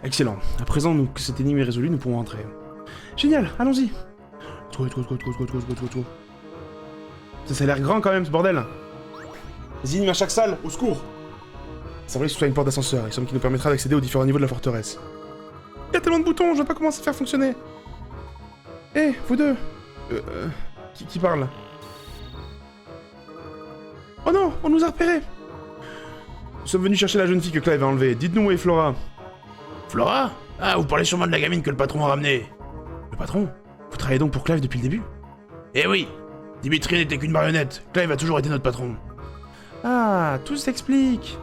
Excellent. À présent que cette énigme est résolue, nous pourrons entrer. Génial, allons-y. Trop. Ça a l'air grand quand même, ce bordel. Des énigmes à chaque salle, au secours. Ça vrai que ce soit une porte d'ascenseur, il semble qu'il nous permettra d'accéder aux différents niveaux de la forteresse. Il y a tellement de boutons, je vois pas comment ça faire fonctionner. Eh, vous deux. Qui parle? Oh non, on nous a repérés. Nous sommes venus chercher la jeune fille que Clive a enlevée. Dites-nous où est Flora. Flora? Ah, vous parlez sûrement de la gamine que le patron a ramenée. Le patron? Vous travaillez donc pour Clive depuis le début? Eh oui, Dimitri n'était qu'une marionnette. Clive a toujours été notre patron. Ah, tout s'explique.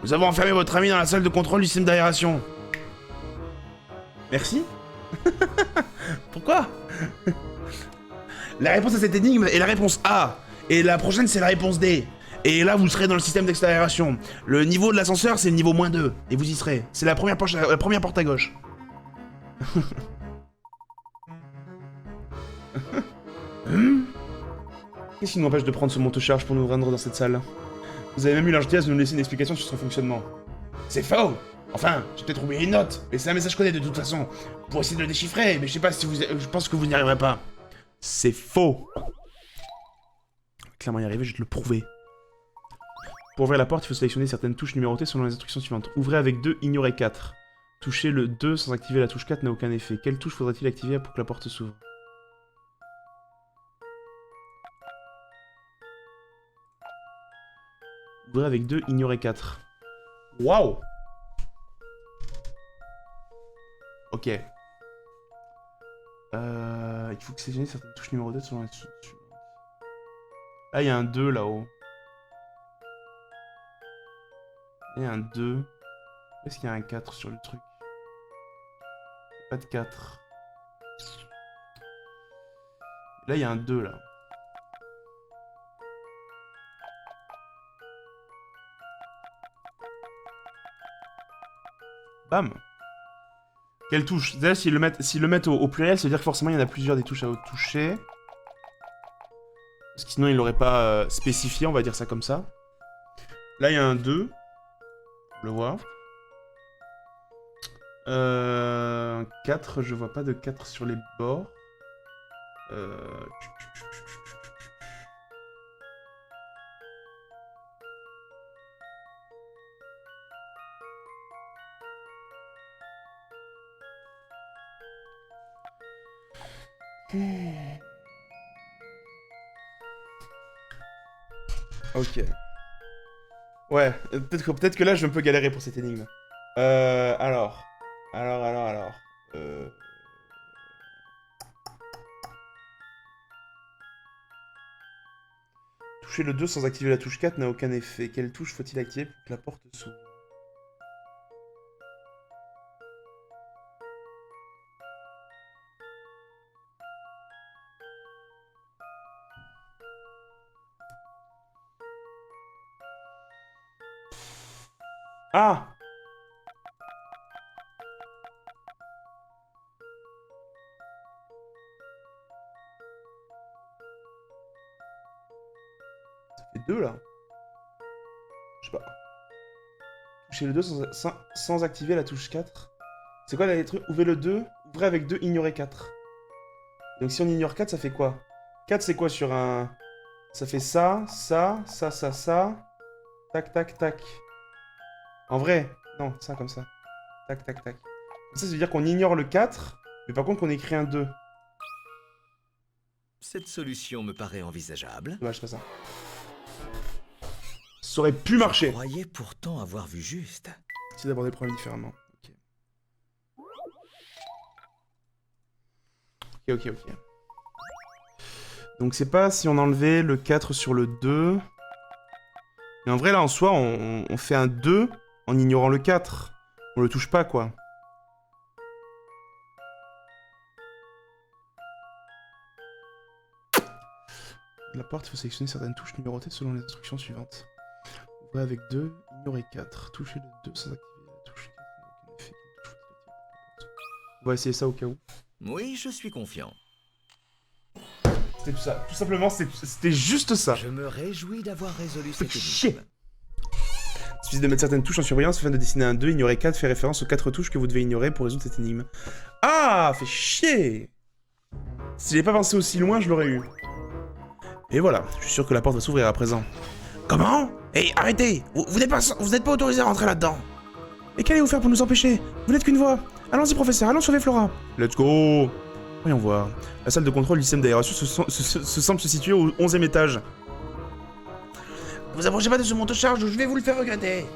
Nous avons enfermé votre ami dans la salle de contrôle du système d'aération. Merci. Pourquoi? La réponse à cette énigme est la réponse A. Et la prochaine, c'est la réponse D. Et là, vous serez dans le système d'aération. Le niveau de l'ascenseur, c'est le niveau -2. Et vous y serez. C'est la première porte à gauche. Qu'est-ce qui nous empêche de prendre ce monte-charge pour nous rendre dans cette salle? Vous avez même eu la gentillesse de nous laisser une explication sur son fonctionnement. C'est faux. Enfin, j'ai peut-être oublié une note, mais c'est un message codé de toute façon. Pour essayer de le déchiffrer, mais je sais pas si vous... Je pense que vous n'y arriverez pas. C'est faux. Clairement y arriver, je vais te le prouver. Pour ouvrir la porte, il faut sélectionner certaines touches numérotées selon les instructions suivantes. Ouvrez avec 2, ignorez 4. Toucher le 2 sans activer la touche 4 n'a aucun effet. Quelle touche faudrait-il activer pour que la porte s'ouvre? Ouvrez avec 2, ignorez 4. Waouh! Ok. Il faut que sélectionner certaines touches numérotées selon les instructions suivantes. Là, il y a un 2 là-haut. Il y a un 2. Est-ce qu'il y a un 4 sur le truc? Pas de 4. Là, il y a un 2, là. Bam! Quelle touche? D'ailleurs, s'ils le mettent au pluriel, ça veut dire que forcément, il y en a plusieurs des touches à toucher. Parce que sinon, ils l'auraient pas spécifié, on va dire ça comme ça. Là, il y a un 2. On le voit. 4, je vois pas de 4 sur les bords. Ok. Ouais, peut-être que là, je vais un peu galérer pour cette énigme. Alors. Toucher le 2 sans activer la touche 4 n'a aucun effet. Quelle touche faut-il activer pour que la porte s'ouvre? Ah! Ça fait 2 là. Je sais pas. Toucher le 2 sans activer la touche 4. C'est quoi les trucs? Ouvrez le 2, ouvrez avec 2, ignorez 4. Donc si on ignore 4, ça fait quoi? 4 c'est quoi sur un... Ça fait ça. Tac, tac, tac. En vrai, non, ça comme ça. Tac, tac, tac. Comme ça veut dire qu'on ignore le 4, mais par contre qu'on écrit un 2. Cette solution me paraît envisageable. Dommage, c'est pas ça. Ça aurait pu marcher. Je croyais pourtant avoir vu juste. C'est d'aborder le problème différemment. Ok. Donc c'est pas si on enlevait le 4 sur le 2. Mais en vrai, là, en soi, on fait un 2 en ignorant le 4. On le touche pas, quoi. La porte, il faut sélectionner certaines touches numérotées selon les instructions suivantes. Ouvrez avec 2, ignorez 4. Touchez le 2 sans activer la touche 4. On va essayer ça au cas où. Oui, je suis confiant. C'était tout ça. Tout simplement, c'était juste ça. Je me réjouis d'avoir résolu cette Chier. énigme. suffit de mettre certaines touches en surbrillance afin de dessiner un 2, ignorer 4 fait référence aux 4 touches que vous devez ignorer pour résoudre cette énigme. Ah, fait chier! Si j'avais pas pensé aussi loin, je l'aurais eu. Et voilà, je suis sûr que la porte va s'ouvrir à présent. Comment? Hey, arrêtez! Vous n'êtes pas autorisé à rentrer là-dedans. Et qu'allez-vous faire pour nous empêcher? Vous n'êtes qu'une voix. Allons-y, professeur, allons sauver Flora. Let's go! Voyons voir. La salle de contrôle du système d'aération semble se situer au 11e étage. Vous approchez pas de ce monte-charge ou je vais vous le faire regretter.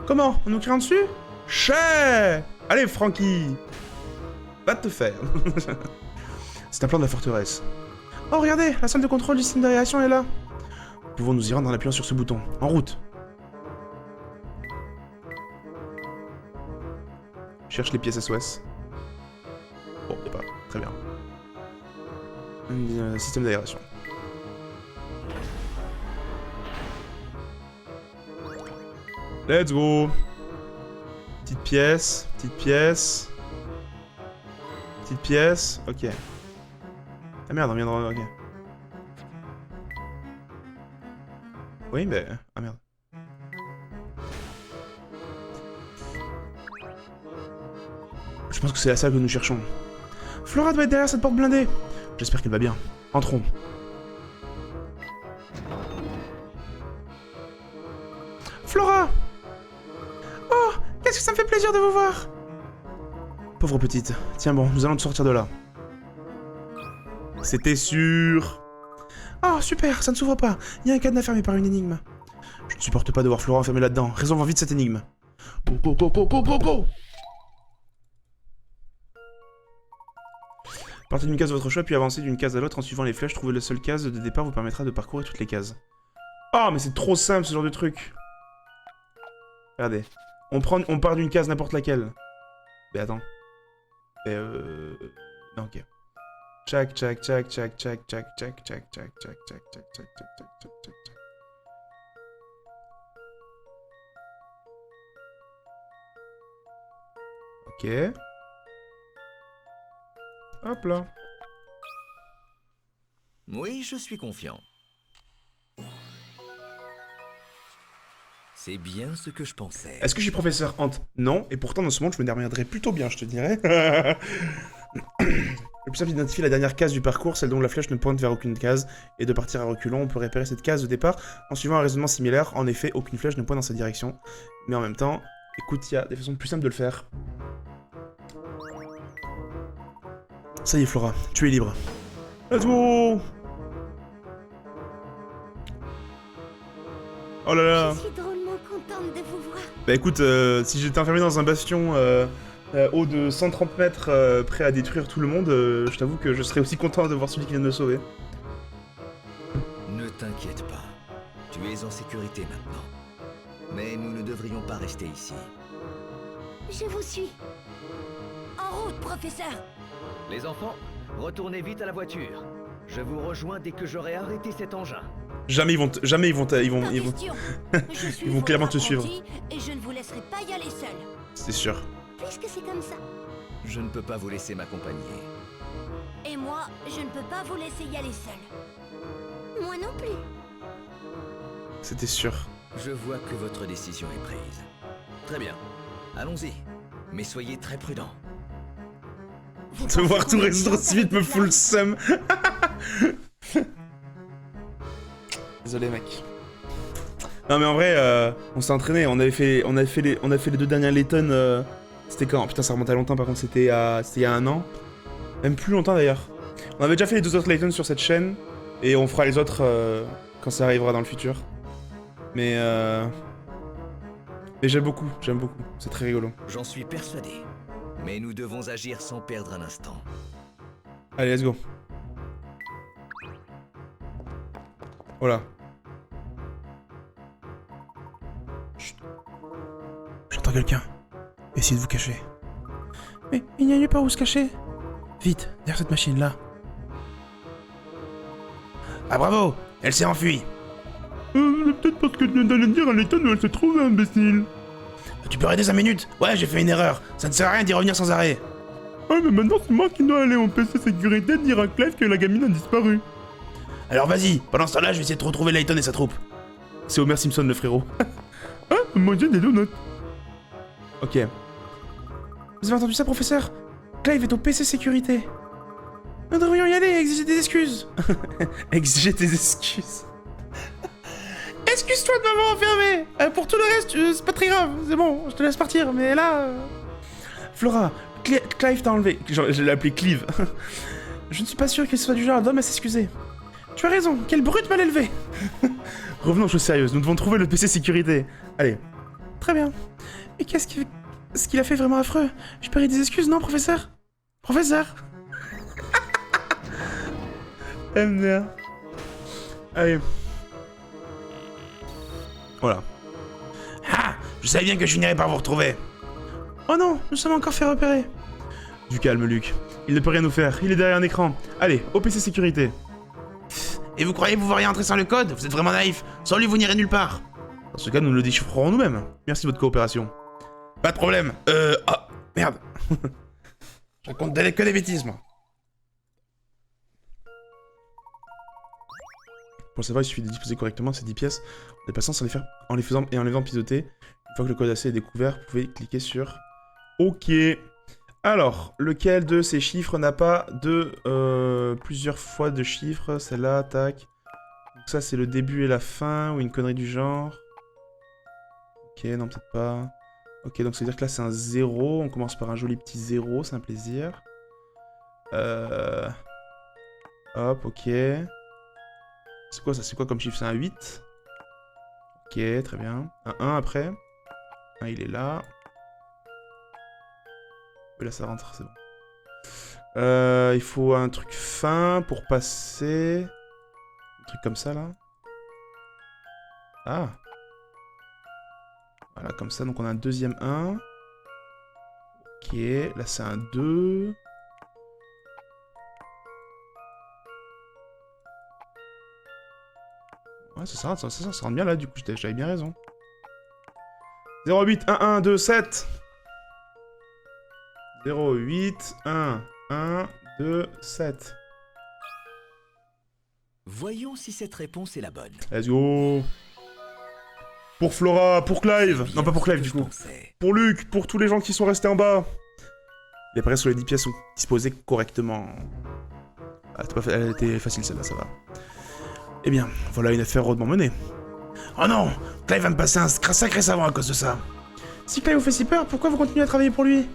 Comment? On nous crie en dessus? Chais! Allez, Frankie! Va te faire. C'est un plan de la forteresse. Oh, regardez! La salle de contrôle du système d'aération est là. Nous pouvons nous y rendre en appuyant sur ce bouton. En route! Je cherche les pièces SOS. Bon, y'a pas. Très bien. Système d'aération. Let's go! Petite pièce, petite pièce. Petite pièce, ok. Ah merde, on vient de... ok. Oui, mais... ah merde. Je pense que c'est la salle que nous cherchons. Flora doit être derrière cette porte blindée. J'espère qu'elle va bien. Entrons. Flora! Oh, qu'est-ce que ça me fait plaisir de vous voir! Pauvre petite. Tiens bon, nous allons te sortir de là. C'était sûr. Oh, super, ça ne s'ouvre pas. Il y a un cadenas fermé par une énigme. Je ne supporte pas de voir Flora enfermée là-dedans. Résolvons vite cette énigme. Go, go, go, go, go, go! Partez d'une case de votre choix, puis avancez d'une case à l'autre en suivant les flèches. Trouver la seule case de départ vous permettra de parcourir toutes les cases. Oh, mais c'est trop simple ce genre de truc. Regardez. On part d'une case n'importe laquelle. Mais attends. Non, ok. Tchac, tchac, tchac, tchac, tchac, tchac, tchac, tchac, tchac, tchac, tchac, tchac, tchac, tchac, tchac, tchac, tchac. Ok. Hop là. Oui, je suis confiant. C'est bien ce que je pensais. Est-ce que je suis professeur Hant? Non, et pourtant dans ce monde je me démerderais plutôt bien, je te dirais. Le plus simple d'identifier la dernière case du parcours, celle dont la flèche ne pointe vers aucune case, et de partir à reculons. On peut repérer cette case de départ en suivant un raisonnement similaire. En effet, aucune flèche ne pointe dans cette direction. Mais en même temps, écoute, il y a des façons plus simples de le faire. Ça y est, Flora, tu es libre. Let's go! Oh là là! Je suis drôlement contente de vous voir. Bah écoute, si j'étais enfermé dans un bastion haut de 130 mètres, prêt à détruire tout le monde, je t'avoue que je serais aussi content de voir celui qui vient de me sauver. Ne t'inquiète pas. Tu es en sécurité maintenant. Mais nous ne devrions pas rester ici. Je vous suis. En route, professeur. Les enfants, retournez vite à la voiture. Je vous rejoins dès que j'aurai arrêté cet engin. Jamais ils vont Question. Je suis ils vont clairement te votre suivre. apprenti et je ne vous laisserai pas y aller seul. C'est sûr. Puisque c'est comme ça. Je ne peux pas vous laisser m'accompagner. Et moi, je ne peux pas vous laisser y aller seul. Moi non plus. C'était sûr. Je vois que votre décision est prise. Très bien. Allons-y. Mais soyez très prudents. Vous Te voir pensez tout qu'on est résoudre bien si vite me avec fout le la- seum. Désolé mec. Non mais en vrai, on s'est entraîné, on a fait les 2 dernières Layton, c'était quand? Putain ça remonte à longtemps par contre, c'était il y a 1 an. Même plus longtemps d'ailleurs. On avait déjà fait les 2 autres Layton sur cette chaîne, et on fera les autres quand ça arrivera dans le futur. Mais j'aime beaucoup, c'est très rigolo. J'en suis persuadé. Mais nous devons agir sans perdre un instant. Allez, let's go. Voilà. Chut. J'entends quelqu'un. Essayez de vous cacher. Mais il n'y a nulle part où se cacher. Vite, derrière cette machine-là. Ah bravo, elle s'est enfuie. Peut-être parce que tu viens d'aller dire à l'état où elle se trouve, imbécile. Tu peux arrêter 5 minutes? Ouais, j'ai fait une erreur. Ça ne sert à rien d'y revenir sans arrêt. Ah, mais maintenant c'est moi qui dois aller au PC sécurité dire à Clive que la gamine a disparu. Alors vas-y, pendant ce temps-là, je vais essayer de retrouver Layton et sa troupe. C'est Homer Simpson le frérot. Hein? manger des donuts. Ok. Vous avez entendu ça, professeur? Clive est au PC sécurité. Nous devrions y aller et exiger des excuses. Exiger des excuses. Excuse-toi de m'avoir enfermé. Pour tout le reste, c'est pas très grave. C'est bon, je te laisse partir. Mais là... Flora, Clive t'a enlevé. Genre, je l'ai appelé Clive. Je ne suis pas sûr qu'il soit du genre d'homme à s'excuser. Tu as raison, quelle brute mal élevée. Revenons aux choses sérieuses, nous devons trouver le PC sécurité. Allez. Très bien. Et qu'est-ce qu'il a fait vraiment affreux? Je parie des excuses, non, professeur? Professeur. MDR. Allez. Voilà. Ah, je savais bien que je finirais par vous retrouver. Oh non, nous sommes encore fait repérer. Du calme, Luc. Il ne peut rien nous faire, il est derrière un écran. Allez, au PC sécurité. Et vous croyez pouvoir y entrer sans le code? Vous êtes vraiment naïf. Sans lui, vous n'irez nulle part. Dans ce cas, nous le déchiffrerons nous-mêmes. Merci de votre coopération. Pas de problème. Ah, merde. Je raconte que des bêtises, moi. Pour le savoir, il suffit de disposer correctement ces 10 pièces en les passant en les faisant pivoter. Une fois que le code AC est découvert, vous pouvez cliquer sur OK. Alors, lequel de ces chiffres n'a pas de plusieurs fois de chiffres? Celle-là, tac. Donc ça, c'est le début et la fin, ou une connerie du genre. Ok, non, peut-être pas. Ok, donc ça veut dire que là, c'est un 0. On commence par un joli petit 0, c'est un plaisir. Hop, ok. C'est quoi ça? C'est quoi comme chiffre? C'est un 8. Ok, très bien. Un 1 après. Un, il est là. Et là, ça rentre, c'est bon. Il faut un truc fin pour passer. Un truc comme ça, là. Ah. Voilà, comme ça. Donc, on a un deuxième 1. Ok, là, c'est un 2. Ouais, ça rentre bien, là, du coup. J'avais bien raison. 08 1 1 2 7. 08 1 1 2 7. Voyons si cette réponse est la bonne. Let's go. Pour Flora, pour Clive. C'est Non, pas pour bien Clive, ce du que je coup. pensais. Pour Luc, pour tous les gens qui sont restés en bas. Les pareils sur les 10 pièces sont disposés correctement. Ah, elle était facile, celle-là, ça va. Eh bien, voilà une affaire rondement menée. Oh non, Clive va me passer un sacré savant à cause de ça. Si Clive vous fait si peur, pourquoi vous continuez à travailler pour lui?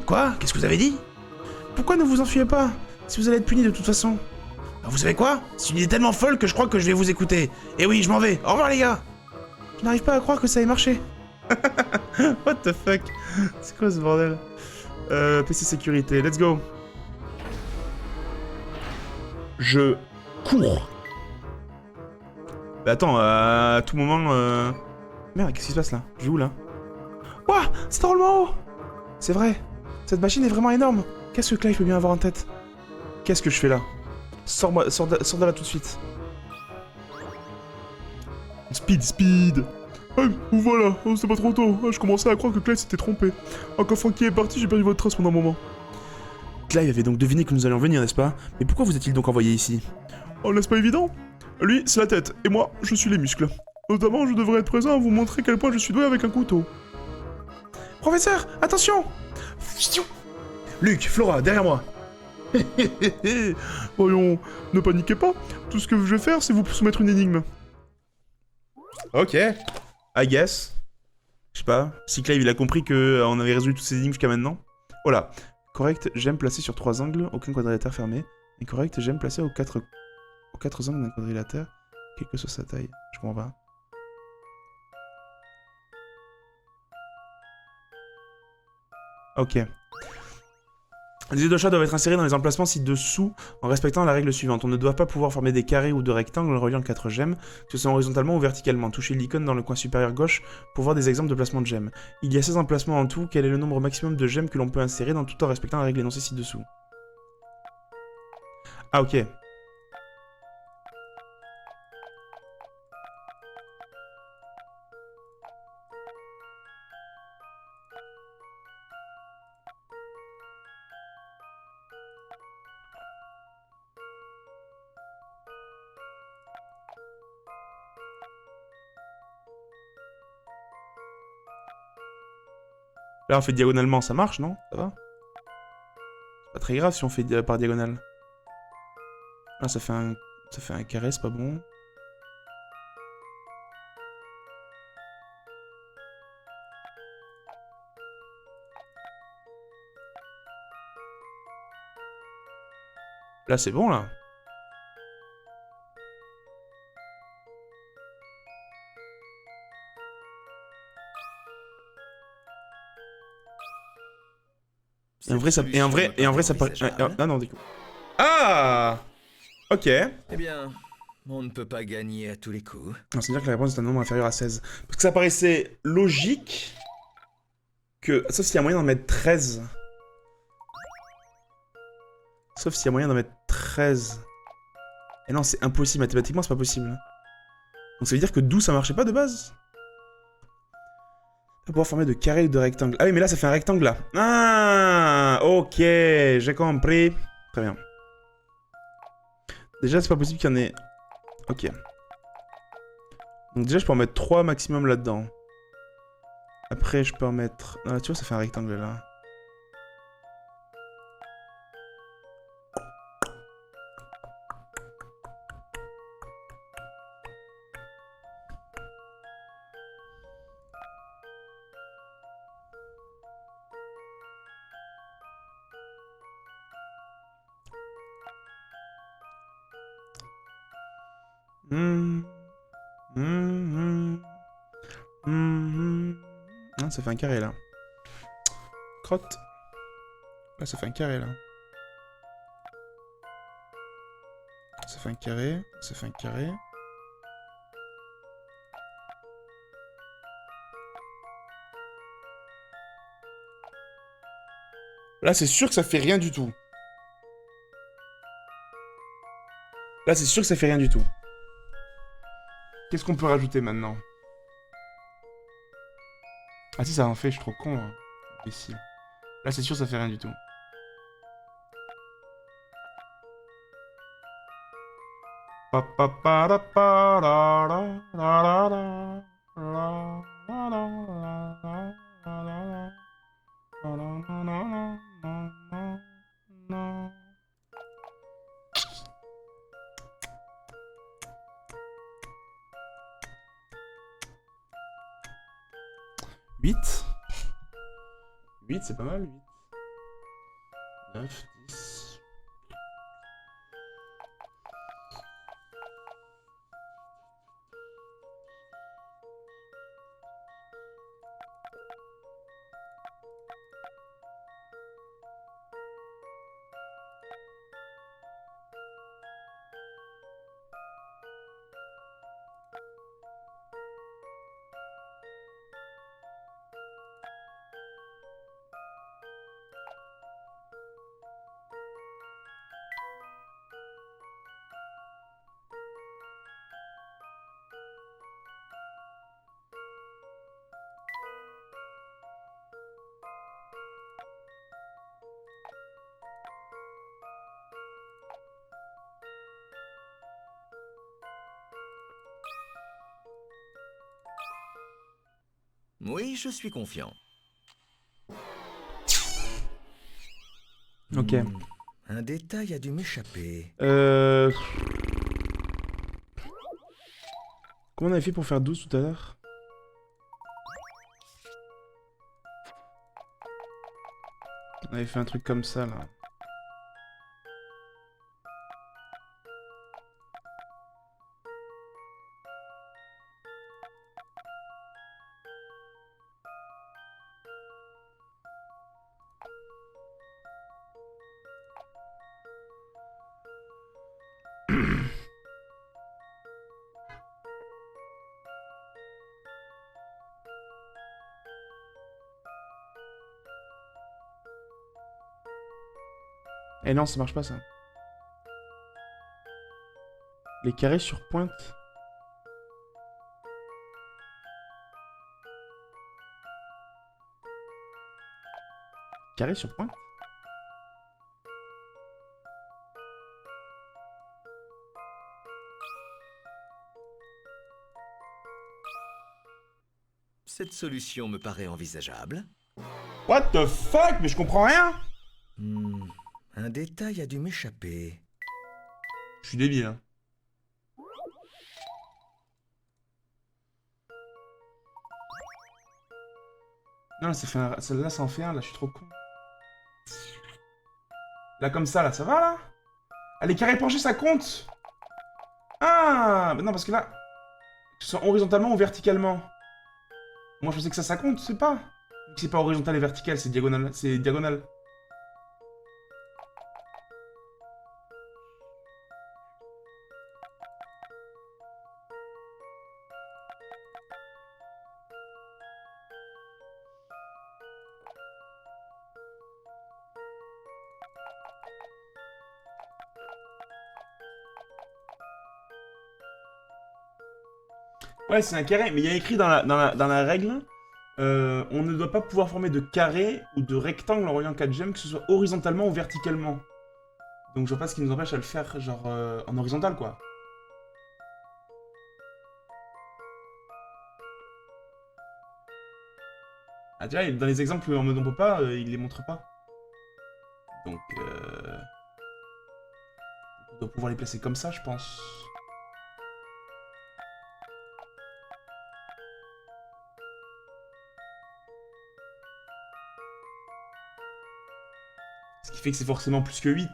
Quoi? Qu'est-ce que vous avez dit? Pourquoi ne vous enfuyez pas? Si vous allez être puni de toute façon. Vous savez quoi? C'est une idée tellement folle que je crois que je vais vous écouter. Et oui, je m'en vais. Au revoir, les gars. Je n'arrive pas à croire que ça ait marché. What the fuck? C'est quoi ce bordel? PC sécurité, let's go. Je cours. Bah attends, à tout moment... Merde, qu'est-ce qui se passe là? Je vais où là? Ouah, c'est drôlement haut. C'est vrai, cette machine est vraiment énorme. Qu'est-ce que Clive peut bien avoir en tête? Qu'est-ce que je fais là? Sors de là tout de suite. Speed. Voilà, c'est pas trop tôt. Je commençais à croire que Clive s'était trompé. Quand Frankie est parti, j'ai perdu votre trace pendant un moment. Clive avait donc deviné que nous allions venir, n'est-ce pas? Mais pourquoi vous êtes-il donc envoyé ici? Oh, n'est-ce pas évident? Lui, c'est la tête, et moi, je suis les muscles. Notamment, je devrais être présent à vous montrer quel point je suis doué avec un couteau. Professeur, attention! Luc, Flora, derrière moi. Voyons, ne paniquez pas. Tout ce que je vais faire, c'est vous soumettre une énigme. Ok. I guess. Je sais pas. Si Clive il a compris que on avait résolu toutes ces énigmes jusqu'à maintenant. Voilà. Correct, j'aime placer sur 3 angles, aucun quadrilatère fermé. Incorrect, j'aime placer aux 4 angles d'un quadrilatère, quelle que soit sa taille. Je comprends pas. Ok. Les yeux de chat doivent être insérés dans les emplacements ci-dessous en respectant la règle suivante. On ne doit pas pouvoir former des carrés ou de rectangles reliant 4 gemmes, que ce soit horizontalement ou verticalement. Touchez l'icône dans le coin supérieur gauche pour voir des exemples de placement de gemmes. Il y a 16 emplacements en tout. Quel est le nombre maximum de gemmes que l'on peut insérer dans tout en respectant la règle énoncée ci-dessous? Ah ok. Là, on fait diagonalement, ça marche, non? Ça va? C'est pas très grave si on fait par diagonale. Là, ça fait un carré, c'est pas bon. Là, c'est bon, là. Et en vrai, ça, paraît... Ah non, du coup. Ah! Ok. Eh bien, on ne peut pas gagner à tous les coups. C'est-à-dire que la réponse est un nombre inférieur à 16. Parce que ça paraissait logique que... Sauf s'il y a moyen d'en mettre 13. Sauf s'il y a moyen d'en mettre 13. Et non, c'est impossible. Mathématiquement, c'est pas possible. Donc ça veut dire que 12, ça marchait pas de base? On va pouvoir former de carrés ou de rectangles. Ah oui, mais là, ça fait un rectangle, là. Ah! Ok, j'ai compris. Très bien. Déjà, c'est pas possible qu'il y en ait... Ok. Donc déjà, je peux en mettre 3 maximum là-dedans. Après, je peux en mettre... Ah, tu vois, ça fait un rectangle, là. Ah, ça fait un carré là. Crotte. Là, ça fait un carré là. Ça fait un carré. Ça fait un carré. Là, c'est sûr que ça fait rien du tout. Là, c'est sûr que ça fait rien du tout. Qu'est-ce qu'on peut rajouter maintenant? Ah si, ça en fait, je suis trop con. Hein. Imbécile. Là, c'est sûr, ça fait rien du tout. Huit. 8, c'est pas mal, 8. 9, 10. Oui, je suis confiant. Ok. Un détail a dû m'échapper. Comment on avait fait pour faire 12 tout à l'heure? On avait fait un truc comme ça, là. Eh non, ça marche pas, ça. Les carrés sur pointe. Carré sur pointe? Cette solution me paraît envisageable. What the fuck? Mais je comprends rien. Un détail a dû m'échapper. Je suis débile, hein. Non, ça fait un... Celle-là, ça en fait un, là, je suis trop con. Là, comme ça, là, ça va, là? Ah, les carrés penchés, ça compte. Ah, mais non, parce que là... Que ce soit horizontalement ou verticalement. Moi, je pensais que ça compte, c'est pas. C'est pas horizontal et vertical, c'est diagonal. C'est diagonal. Ouais, c'est un carré, mais il y a écrit dans la règle, on ne doit pas pouvoir former de carré ou de rectangle en reliant 4 gemmes, que ce soit horizontalement ou verticalement. Donc je vois pas ce qui nous empêche à le faire, genre, en horizontal, quoi. Ah, tu vois, dans les exemples en mode on peut pas, il les montre pas. Donc, on doit pouvoir les placer comme ça, je pense. Ce qui fait que c'est forcément plus que 8.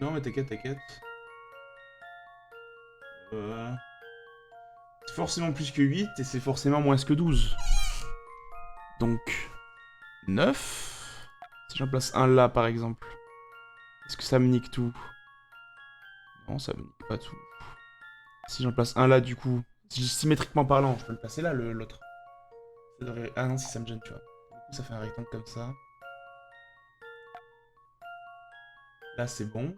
Non, mais t'inquiète. C'est forcément plus que 8 et c'est forcément moins que 12. Donc, 9. Si j'en place un là, par exemple. Est-ce que ça me nique tout? Non, ça me nique pas tout. Si j'en place un là, du coup, symétriquement parlant, je peux le placer là, l'autre. Ah non, si ça me gêne, tu vois. Du coup, ça fait un rectangle comme ça. Là, c'est bon.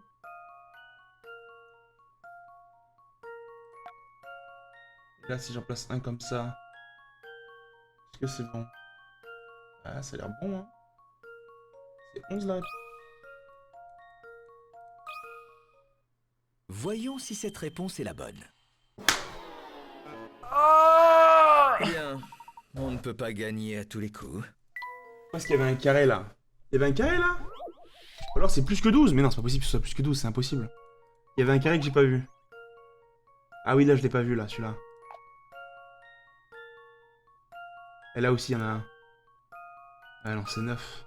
Et là, si j'en place un comme ça, est-ce que c'est bon? Ah, ça a l'air bon, hein. C'est 11 là. Voyons si cette réponse est la bonne. Bien, on ne peut pas gagner à tous les coups. Parce qu'il y avait un carré là. Il y avait un carré là? Ou alors c'est plus que 12? Mais non, c'est pas possible que ce soit plus que 12, c'est impossible. Il y avait un carré que j'ai pas vu. Ah oui, là je l'ai pas vu là, celui-là. Et là aussi il y en a un. Ah non, c'est 9.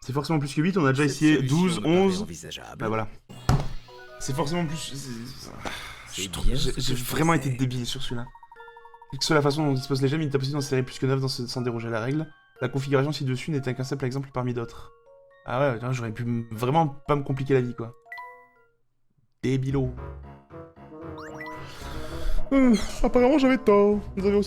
C'est forcément plus que 8, on a déjà essayé 12, 11. Bah voilà. C'est forcément plus... J'ai vraiment été débile sur celui-là. Quelle que soit la façon dont on dispose les gemmes, il est possible d'insérer plus que 9 sans déroger à la règle. La configuration ci-dessus n'était qu'un simple exemple parmi d'autres. Ah ouais, j'aurais pu vraiment pas me compliquer la vie, quoi. Débilo. Apparemment j'avais tort. Vous avez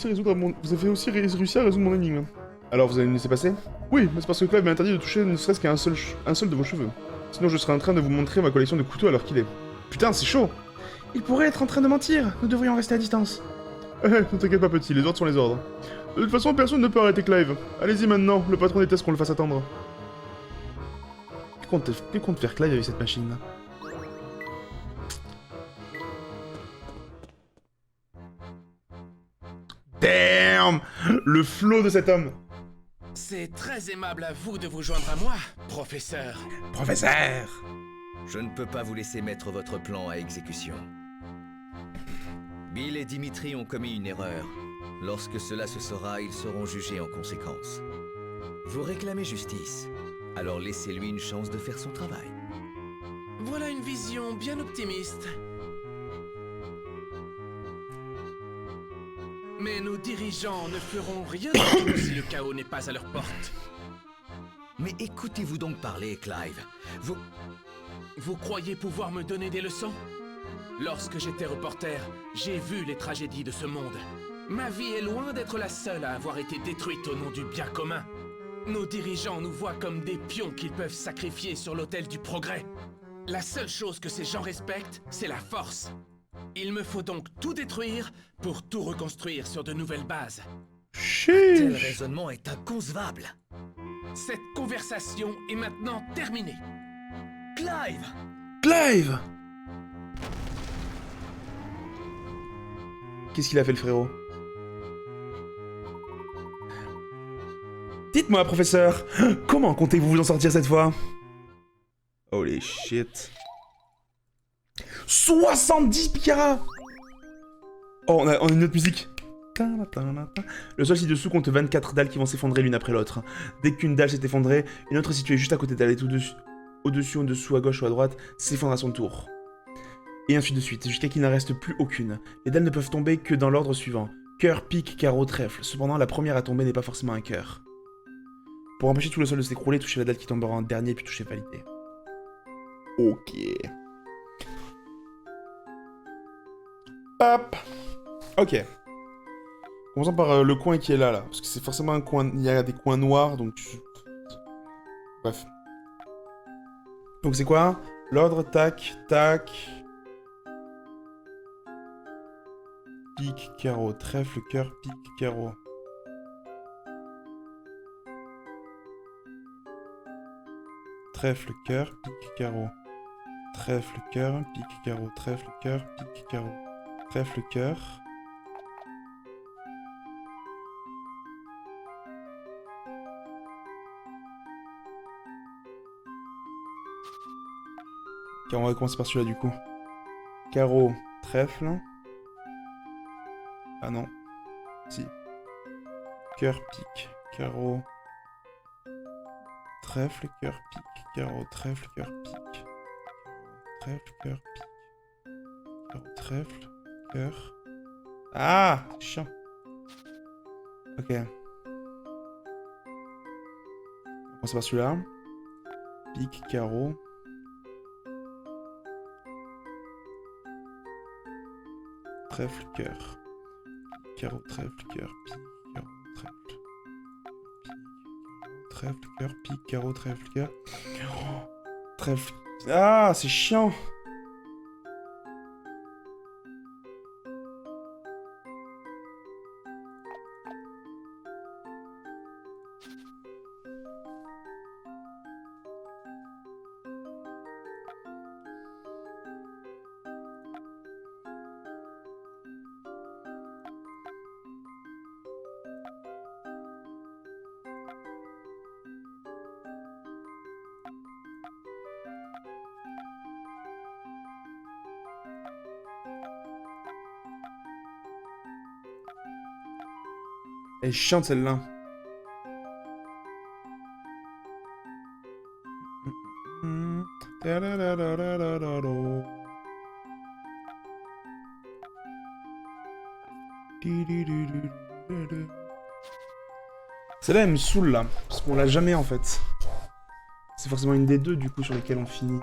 aussi réussi à résoudre mon énigme. Alors, vous allez nous laisser passer? Oui, mais c'est parce que Clive m'a interdit de toucher ne serait-ce qu'à un seul de vos cheveux. Sinon je serais en train de vous montrer ma collection de couteaux à l'heure qu'il est. Putain, c'est chaud! Il pourrait être en train de mentir. Nous devrions rester à distance. Ne t'inquiète pas petit, les ordres sont les ordres. De toute façon, personne ne peut arrêter Clive. Allez-y maintenant, le patron déteste qu'on le fasse attendre. Que compte faire Clive avec cette machine là? Damn! Le flow de cet homme. C'est très aimable à vous de vous joindre à moi, professeur. Professeur! Je ne peux pas vous laisser mettre votre plan à exécution. Bill et Dimitri ont commis une erreur. Lorsque cela se saura, ils seront jugés en conséquence. Vous réclamez justice, alors laissez-lui une chance de faire son travail. Voilà une vision bien optimiste. Mais nos dirigeants ne feront rien du tout si le chaos n'est pas à leur porte. Mais écoutez-vous donc parler, Clive. Vous croyez pouvoir me donner des leçons? Lorsque j'étais reporter, j'ai vu les tragédies de ce monde. Ma vie est loin d'être la seule à avoir été détruite au nom du bien commun. Nos dirigeants nous voient comme des pions qu'ils peuvent sacrifier sur l'autel du progrès. La seule chose que ces gens respectent, c'est la force. Il me faut donc tout détruire pour tout reconstruire sur de nouvelles bases. Tel raisonnement est inconcevable. Cette conversation est maintenant terminée. Clive! Clive! Qu'est-ce qu'il a fait le frérot? Dites-moi, professeur, comment comptez-vous vous en sortir cette fois? Holy shit. 70 picaras. Oh, on a une autre musique. Le sol ci-dessous compte 24 dalles qui vont s'effondrer l'une après l'autre. Dès qu'une dalle s'est effondrée, une autre située juste à côté d'elle est au-dessus, en dessous, à gauche ou à droite, s'effondre à son tour. Et ainsi de suite, jusqu'à qu'il n'en reste plus aucune. Les dalles ne peuvent tomber que dans l'ordre suivant. Cœur, pique, carreau, trèfle. Cependant, la première à tomber n'est pas forcément un cœur. Pour empêcher tout le sol de s'écrouler, touchez la dalle qui tombera en dernier, puis touchez valider. Ok. Hop. Ok. Commençons par le coin qui est là. Parce que c'est forcément un coin... Il y a des coins noirs, donc... Bref. Donc c'est quoi? L'ordre, tac, tac... Pique, carreau, trèfle, cœur, pique, carreau. Trèfle, cœur, pique, carreau. Trèfle, cœur, pique, carreau. Trèfle, cœur, pique, carreau. Trèfle, cœur. Ok, on va commencer par celui-là du coup. Carreau, trèfle. Ah non. Si. Cœur, pique, carreau. Trèfle, cœur, pique, carreau, trèfle, cœur, pique. Trèfle, cœur, pique. Carreau, trèfle, cœur. Ah! Chiant. Ok. On commence par celui-là. Pique, carreau. Trèfle, cœur. Carreau, trèfle, cœur, pique, carreau, trèfle. Trèfle, cœur, pique, carreau, trèfle, cœur. Trèfle. Ah, c'est chiant. Elle est chiante celle-là. Celle-là elle me saoule là, parce qu'on l'a jamais en fait. C'est forcément une des deux du coup sur lesquelles on finit.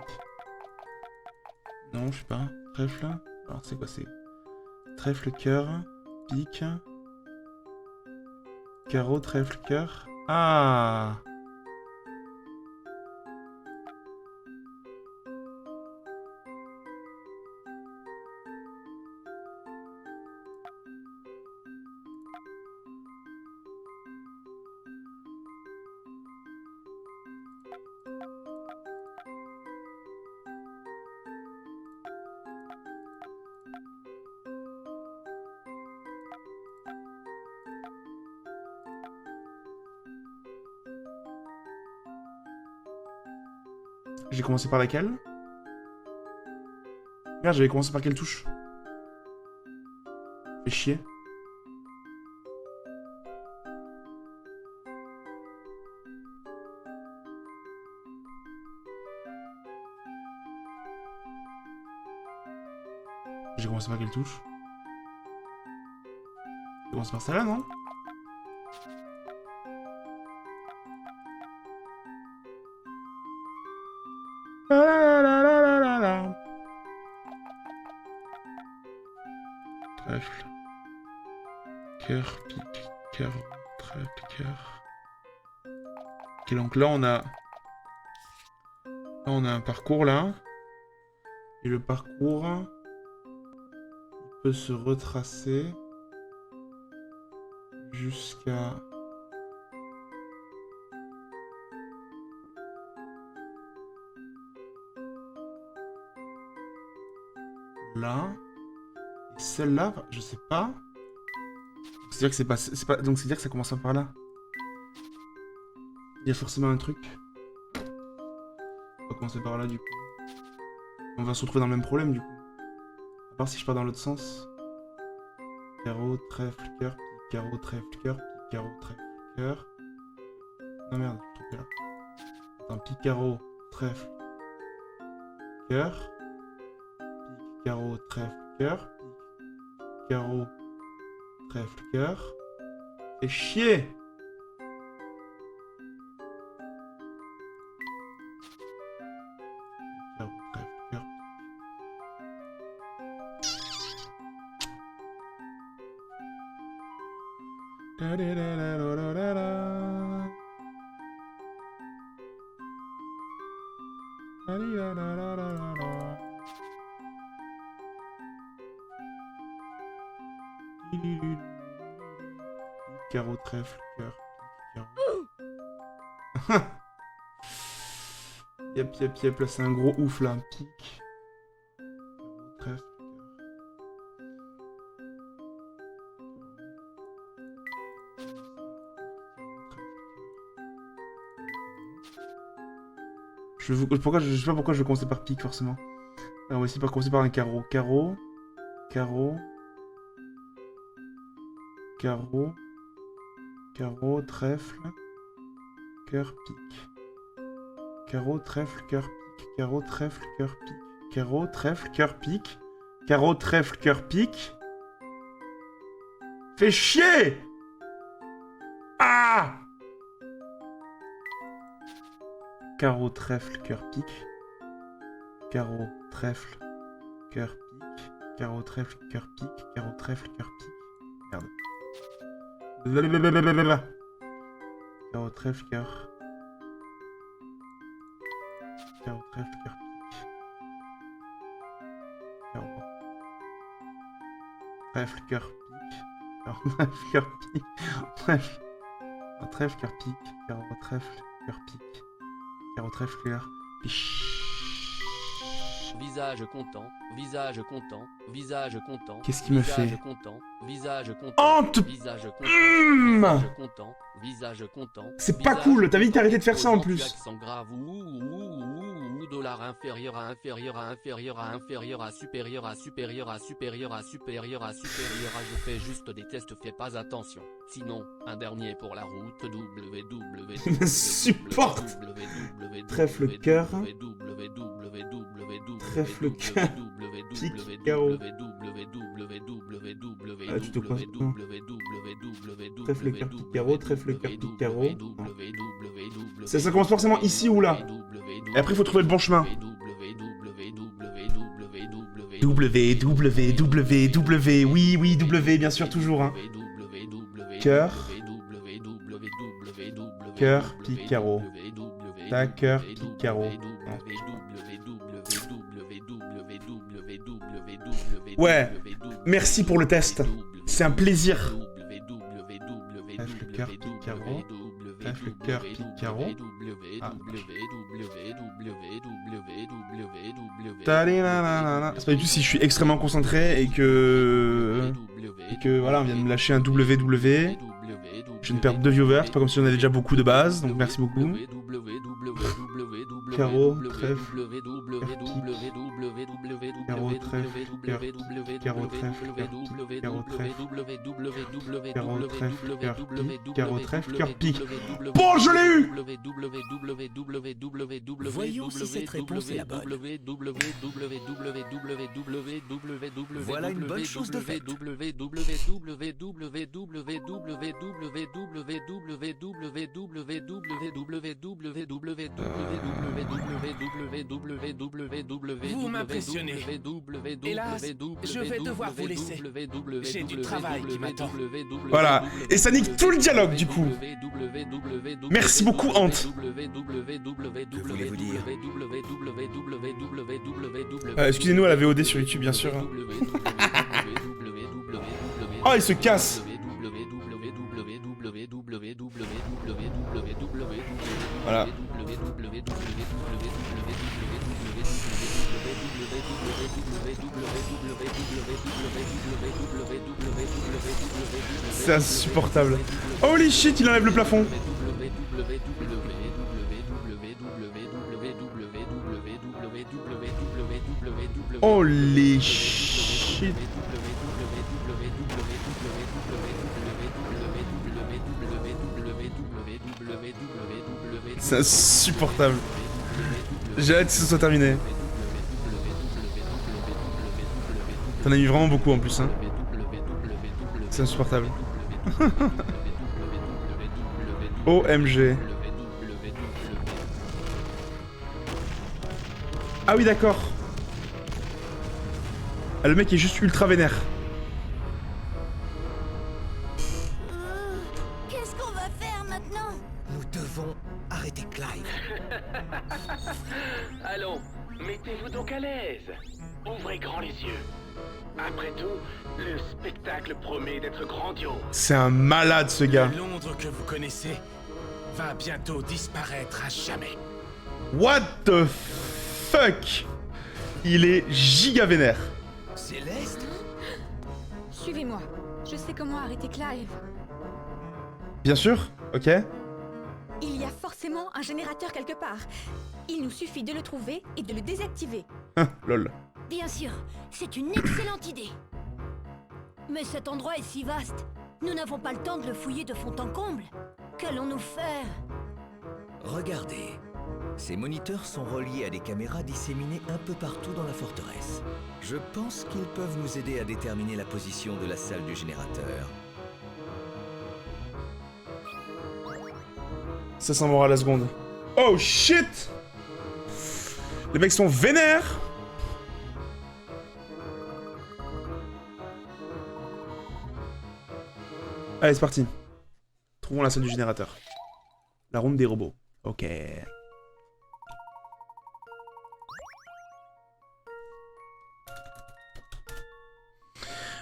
Non, je sais pas. Trèfle. Alors c'est quoi c'est? Trèfle, cœur, pique. Carreau, trèfle, cœur. Ah! J'ai commencé par laquelle? Merde, j'avais commencé par quelle touche? Fais chier. J'ai commencé par quelle touche? J'ai commencé par celle-là, non? Trèfle. Cœur, pique, cœur, trèfle, cœur. Ok, donc là on a... Là on a un parcours là. Et le parcours... Il peut se retracer... Jusqu'à... Là... Celle-là, je sais pas. C'est-à-dire que c'est pas... Donc c'est-à-dire que ça commence par là. Il y a forcément un truc. On va commencer par là du coup. On va se retrouver dans le même problème du coup. À part si je pars dans l'autre sens. Carreau, trèfle, cœur, pique, carreau, trèfle, cœur, pique, carreau, trèfle, cœur. Non merde, je suis trompé là. Attends, pique, carreau, trèfle, cœur. Pique, carreau, trèfle, cœur. Pique, carreau, trèfle, cœur. Fais chier! Carreau, trèfle, cœur. Carreau, trèfle, cœur, carreau. Yep, là c'est un gros ouf là, un pic. Carreau, trèfle, je sais pas pourquoi je vais commencer par pique forcément. Alors, on va essayer par commencer par un carreau. Carreau. Carreau. Carreau. Carreau, trèfle. Cœur, pique. Carreau, trèfle, cœur, pique. Carreau, trèfle, cœur, pique. Carreau, trèfle, cœur, pique. Carreau, trèfle, cœur, pique. Fais chier! Ah! Carreau, trèfle, cœur, pique. Carreau, trèfle, cœur, pique. Carreau, trèfle, cœur, pique. Carreau, trèfle, cœur, pique. Merde. Blablabla. Carreau, trèfle, cœur. Carreau, trèfle, cœur, pique. Carreau. Trèfle, cœur, pique. Carreau, trèfle, cœur, pique. Trèfle. Trèfle, cœur, pique. Carreau, trèfle, cœur, pique. Carreau, trèfle, cœur, pique. Visage content, visage content, visage content. Qu'est-ce qu'il me fait? Visage content, visage content. Honte! Visage content, visage content, visage content. C'est pas cool, t'as vite arrêté de faire ça en plus. Accent grave dollar inférieur à inférieur à inférieur à inférieur à supérieur à supérieur à supérieur à supérieur à supérieur à je fais juste des tests, fais pas attention. Sinon, un dernier pour la route www. Supporte. Trèfle cœur. Trèfle cœur. Pique carreau. Ah, tu te coinces. Trèfle cœur, pique carreau. Trèfle cœur, pique carreau. Ça commence forcément ici ou là. Et après, il faut trouver le bon chemin. W, oui, W, bien sûr, toujours. Hein. Cœur. Cœur, pique, carreau. Tac, cœur, pique, carreau. Ouais, merci pour le test. C'est un plaisir. Trèfle, cœur, pique, carreau. Trèfle, cœur, pique, carreau. Ah. C'est pas du tout si je suis extrêmement concentré et que voilà, on vient de me lâcher un WW. Je viens de perdre 2 viewers, c'est pas comme si on avait déjà beaucoup de base, donc merci beaucoup. Carreau, trèfle, carreau, trèfle, carreau, trèfle, carreau, trèfle, carreau, trèfle, cœur, pique. Bon, je l'ai eu! Voyons si cette réponse est la bonne. Voilà une bonne chose de faite. Vous m'impressionnez. Hélas, je vais devoir vous laisser. J'ai du travail qui m'attend. Voilà, et ça nique tout le dialogue du coup. Merci beaucoup, Ant. Que voulez-vous dire? Excusez-nous à la VOD sur YouTube, bien sûr. Oh, il se casse. Voilà. C'est insupportable. Holy shit, il enlève le plafond. Holy shit. C'est insupportable. J'ai hâte que ce soit terminé. T'en as mis vraiment beaucoup en plus, hein. C'est insupportable. OMG. Ah oui, d'accord. Ah, le mec est juste ultra vénère. Qu'est-ce qu'on va faire maintenant? Nous devons arrêter Clive. Allons, mettez-vous donc à l'aise. Ouvrez grand les yeux. Après tout, le spectacle promet d'être grandiose. C'est un malade, ce gars. Le Londres que vous connaissez va bientôt disparaître à jamais. What the fuck? Il est giga vénère. Céleste? Suivez-moi. Je sais comment arrêter Clive. Bien sûr, ok. Il y a forcément un générateur quelque part. Il nous suffit de le trouver et de le désactiver. Lol. Bien sûr, c'est une excellente idée. Mais cet endroit est si vaste. Nous n'avons pas le temps de le fouiller de fond en comble. Qu'allons-nous faire? Regardez. Ces moniteurs sont reliés à des caméras disséminées un peu partout dans la forteresse. Je pense qu'ils peuvent nous aider à déterminer la position de la salle du générateur. Ça s'en va à la seconde. Oh shit! Les mecs sont vénères! Allez, c'est parti. Trouvons la salle du générateur. La ronde des robots. Ok.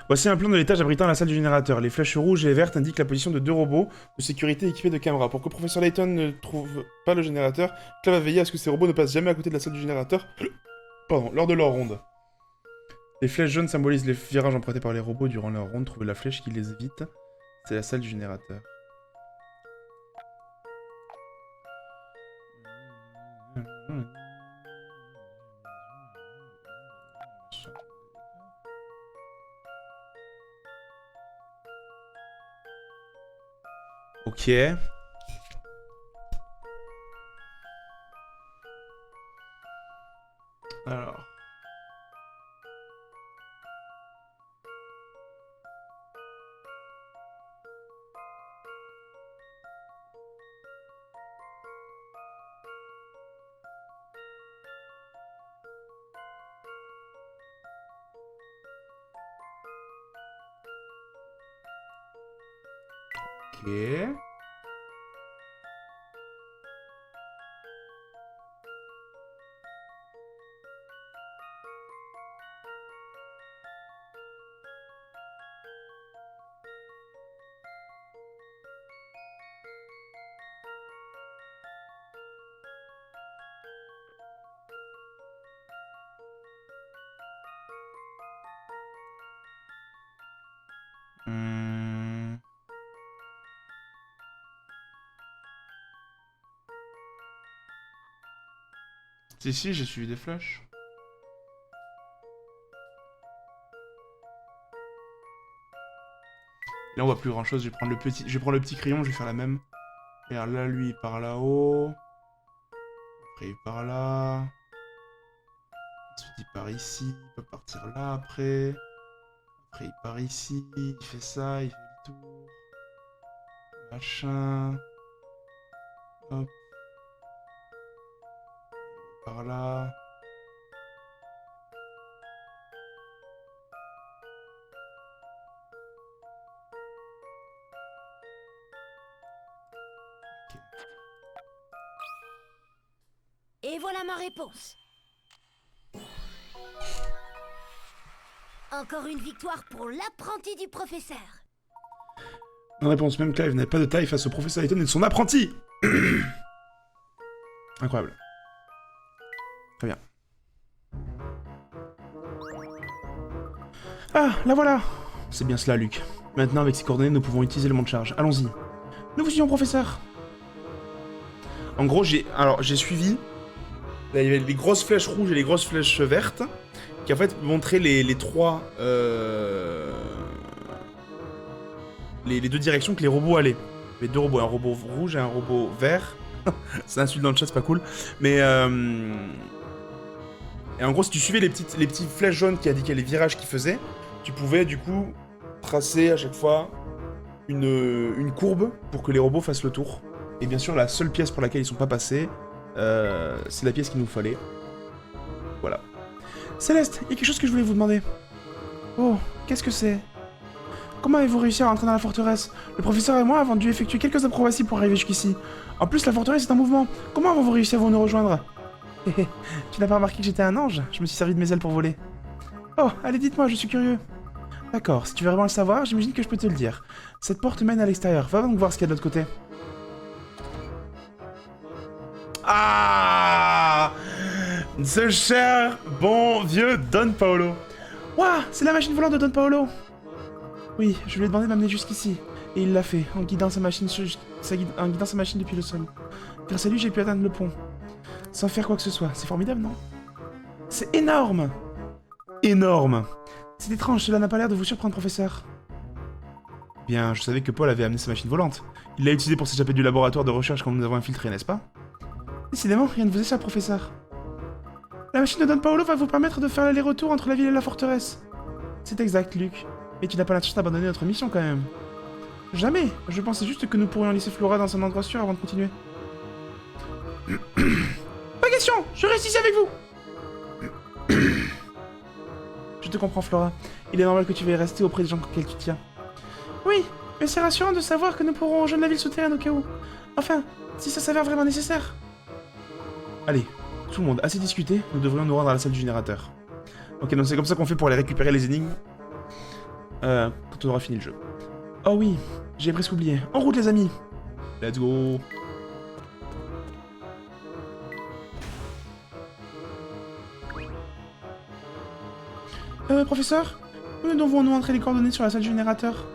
Voici un plan de l'étage abritant la salle du générateur. Les flèches rouges et vertes indiquent la position de 2 robots de sécurité équipés de caméras. Pour que Professeur Layton ne trouve pas le générateur, Clive va veiller à ce que ces robots ne passent jamais à côté de la salle du générateur lors de leur ronde. Les flèches jaunes symbolisent les virages empruntés par les robots durant leur ronde. Trouvez la flèche qui les évite. C'est la salle du générateur. Ok. Alors. Ok. Si, j'ai suivi des flèches. Là, on voit plus grand chose. Je vais prendre le petit crayon, je vais faire la même. Regarde, là, lui, il part là-haut. Après, il part là. Ensuite, il part ici. Il peut partir là, après. Après, il part ici. Il fait ça, il fait le tour. Machin. Hop. Par là. Ok. Et voilà ma réponse. Encore une victoire pour l'apprenti du professeur. Bonne réponse, même Clive n'avait pas de taille face au professeur Layton et de son apprenti. Incroyable. Très bien. Ah, la voilà. C'est bien cela, Luc. Maintenant, avec ces coordonnées, nous pouvons utiliser le monde charge. Allons-y. Nous vous suivons, professeur. En gros, j'ai suivi. Là, il y avait les grosses flèches rouges et les grosses flèches vertes. qui en fait montrait les trois... les deux directions que les robots allaient. Il y avait deux robots, un robot rouge et un robot vert. C'est un insulte dans le chat, c'est pas cool. Mais et en gros, si tu suivais les petites flèches jaunes qui indiquaient les virages qu'ils faisaient, tu pouvais du coup tracer à chaque fois une courbe pour que les robots fassent le tour. Et bien sûr, la seule pièce pour laquelle ils sont pas passés, c'est la pièce qu'il nous fallait. Voilà. Céleste, il y a quelque chose que je voulais vous demander. Oh, qu'est-ce que c'est? Comment avez-vous réussi à rentrer dans la forteresse? Le professeur et moi avons dû effectuer quelques acrobaties pour arriver jusqu'ici. En plus, la forteresse est en mouvement. Comment avons-vous réussi à nous rejoindre? Tu n'as pas remarqué que j'étais un ange? Je me suis servi de mes ailes pour voler. Oh, allez, dites-moi, je suis curieux. D'accord, si tu veux vraiment le savoir, j'imagine que je peux te le dire. Cette porte mène à l'extérieur. Va donc voir ce qu'il y a de l'autre côté. Ah! Ce cher, bon, vieux Don Paolo. Ouah, c'est la machine volante de Don Paolo. Oui, je lui ai demandé de m'amener jusqu'ici. Et il l'a fait, en guidant sa machine depuis le sol. Grâce à lui, j'ai pu atteindre le pont. Sans faire quoi que ce soit. C'est formidable, non? C'est énorme! Énorme! C'est étrange, cela n'a pas l'air de vous surprendre, professeur. Bien, je savais que Paul avait amené sa machine volante. Il l'a utilisée pour s'échapper du laboratoire de recherche quand nous avons infiltré, n'est-ce pas? Décidément, rien ne vous échappe, professeur. La machine de Don Paolo va vous permettre de faire l'aller-retour entre la ville et la forteresse. C'est exact, Luc. Mais tu n'as pas l'intention d'abandonner notre mission, quand même. Jamais. Je pensais juste que nous pourrions laisser Flora dans un endroit sûr avant de continuer. Pas question. Je reste ici avec vous. Je te comprends, Flora. Il est normal que tu veuilles rester auprès des gens auxquels tu tiens. Oui, mais c'est rassurant de savoir que nous pourrons rejoindre la ville souterraine au cas où. Enfin, si ça s'avère vraiment nécessaire. Allez, tout le monde, assez discuté, nous devrions nous rendre à la salle du générateur. Ok, donc c'est comme ça qu'on fait pour aller récupérer les énigmes. Quand on aura fini le jeu. Oh oui, j'ai presque oublié. En route, les amis. Let's go. Professeur, où devons-nous entrer les coordonnées sur la salle du générateur?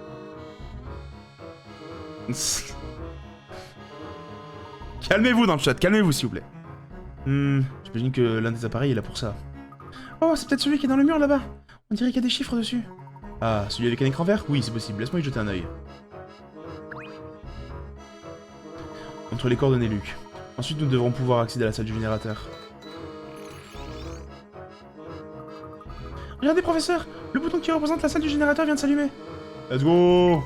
Calmez-vous dans le chat, calmez-vous s'il vous plaît. J'imagine que l'un des appareils est là pour ça. Oh, c'est peut-être celui qui est dans le mur là-bas. On dirait qu'il y a des chiffres dessus. Ah, celui avec un écran vert? Oui, c'est possible, laisse-moi y jeter un œil. Entre les coordonnées, Luc. Ensuite, nous devrons pouvoir accéder à la salle du générateur. Regardez, professeur! Le bouton qui représente la salle du générateur vient de s'allumer. Let's go!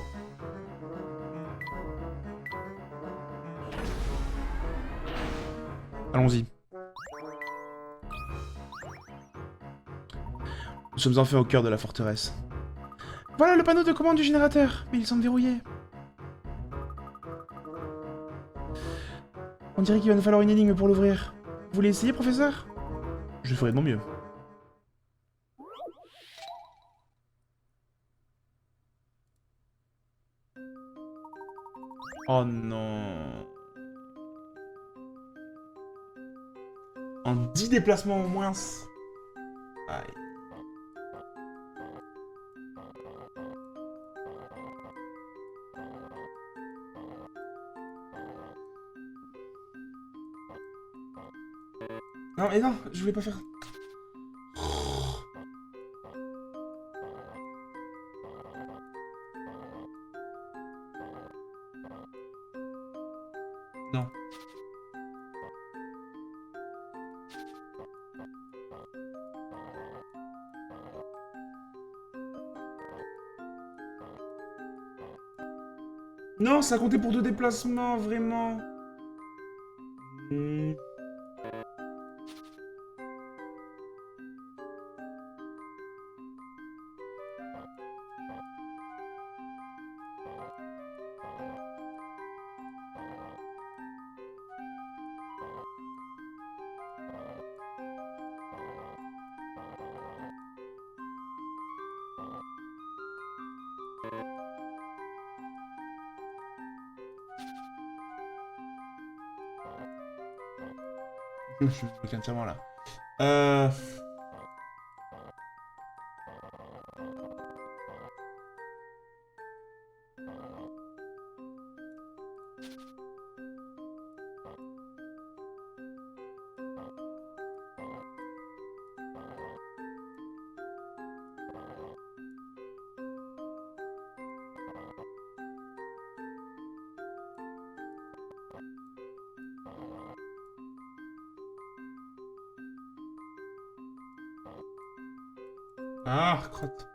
Allons-y. Nous sommes enfin au cœur de la forteresse. Voilà le panneau de commande du générateur, mais il semble verrouillé. On dirait qu'il va nous falloir une énigme pour l'ouvrir. Vous voulez essayer, professeur? Je ferai de mon mieux. Oh non. En 10 déplacements au moins. Aïe. Non, mais non, je voulais pas faire... Non. Non, ça a compté pour 2 déplacements, vraiment. Je suis entièrement là. Ah, crotte.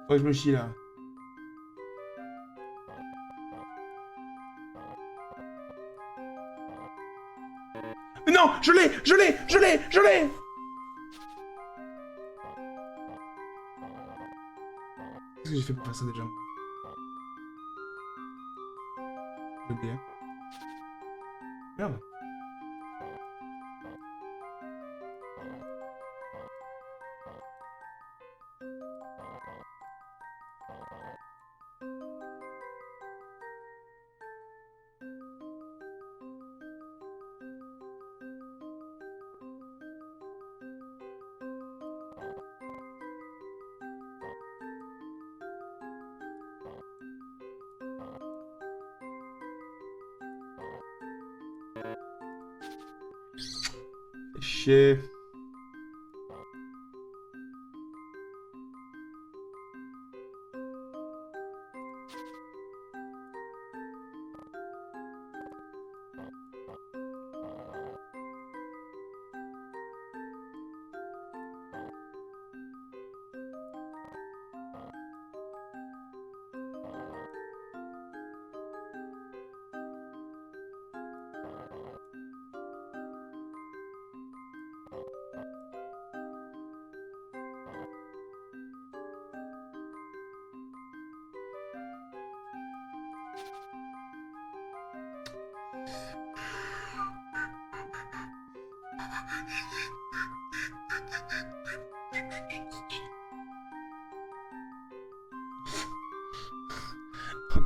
Faut que je me chie là. Mais non, je l'ai. Qu'est-ce que j'ai fait pour faire ça déjà? J'ai oublié. Merde. Fais chier.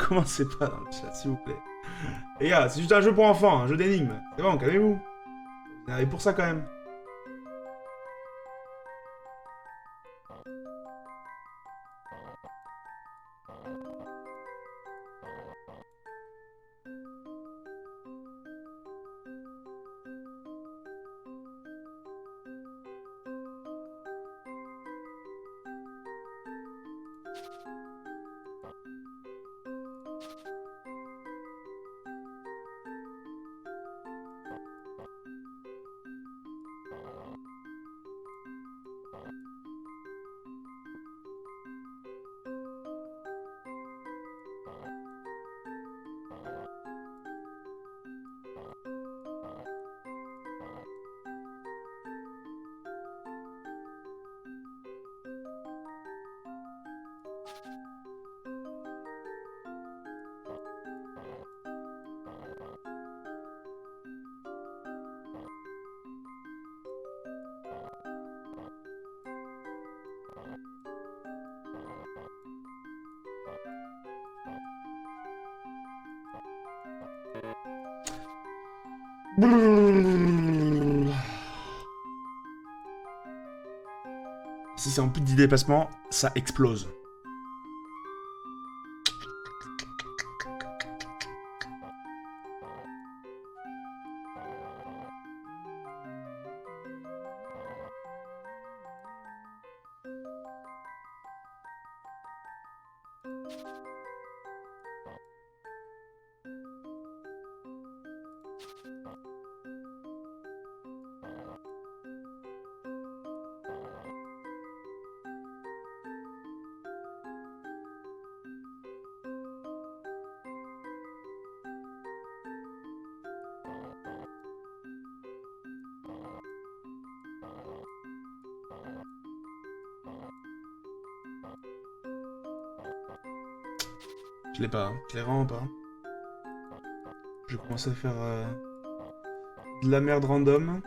Commencez pas dans le chat, s'il vous plaît. Les gars, c'est juste un jeu pour enfants, un jeu d'énigmes. C'est bon, calmez-vous. Vous en avez pour ça quand même. Si c'est en plus de 10 dépassements, ça explose. Je l'ai pas, hein. Je l'ai vraiment pas. Je commence à faire de la merde random.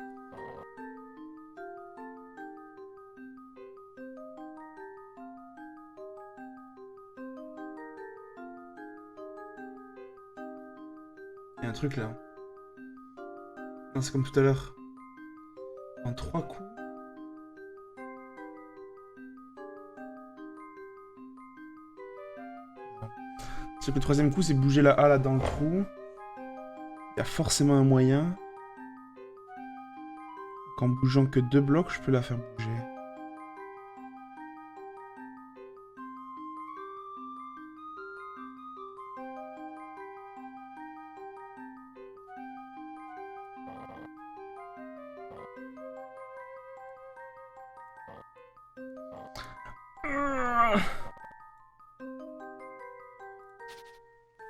Il y a un truc là. Non, c'est comme tout à l'heure. En 3 coups. C'est que le troisième coup, c'est bouger la A là dans le trou. Il y a forcément un moyen. Qu'en bougeant que 2 blocs, je peux la faire bouger.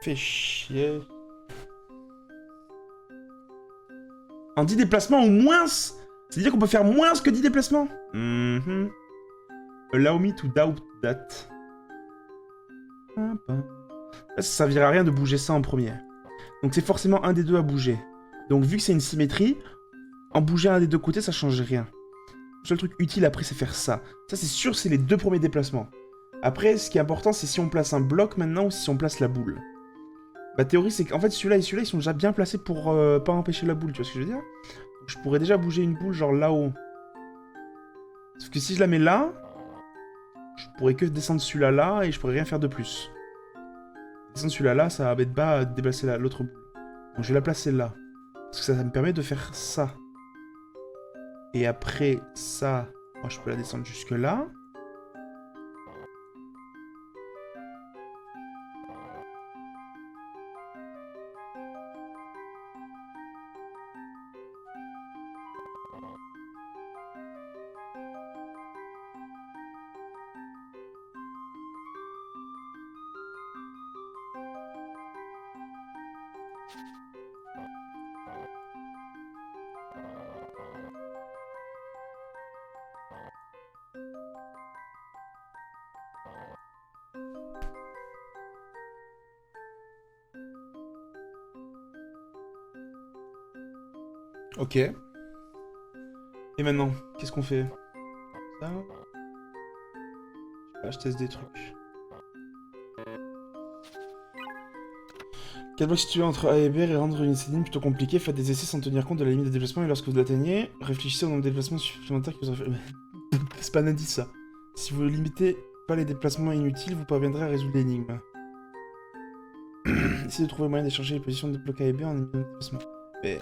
Fait chier. En 10 déplacements ou moins. C'est-à-dire qu'on peut faire moins que 10 déplacements. Allow me to doubt that. Là, ça servira à rien de bouger ça en premier. Donc c'est forcément un des deux à bouger. Donc vu que c'est une symétrie, en bouger un des deux côtés, ça change rien. Le seul truc utile après, c'est faire ça. Ça, c'est sûr, c'est les 2 premiers déplacements. Après, ce qui est important, c'est si on place un bloc maintenant ou si on place la boule. Ma théorie, c'est qu'en fait, celui-là et celui-là, ils sont déjà bien placés pour pas empêcher la boule, tu vois ce que je veux dire? Donc, je pourrais déjà bouger une boule, genre là-haut. Sauf que si je la mets là, je pourrais que descendre celui-là là, et je pourrais rien faire de plus. Descendre celui-là là, ça va m'être bas à déplacer l'autre boule. Donc je vais la placer là. Parce que ça me permet de faire ça. Et après ça, moi je peux la descendre jusque là. Ok. Et maintenant, qu'est-ce qu'on fait? Ça. Là, je teste des trucs. 4 blocs situés entre A et B et rendre une cédine plutôt compliquée. Faites des essais sans tenir compte de la limite de déplacement et lorsque vous l'atteignez, réfléchissez au nombre de déplacements supplémentaires que vous aurez fait. C'est pas un indice ça. Si vous ne limitez pas les déplacements inutiles, vous parviendrez à résoudre l'énigme. Essayez de trouver le moyen d'échanger les positions de blocs A et B en éliminant le déplacement. Mais,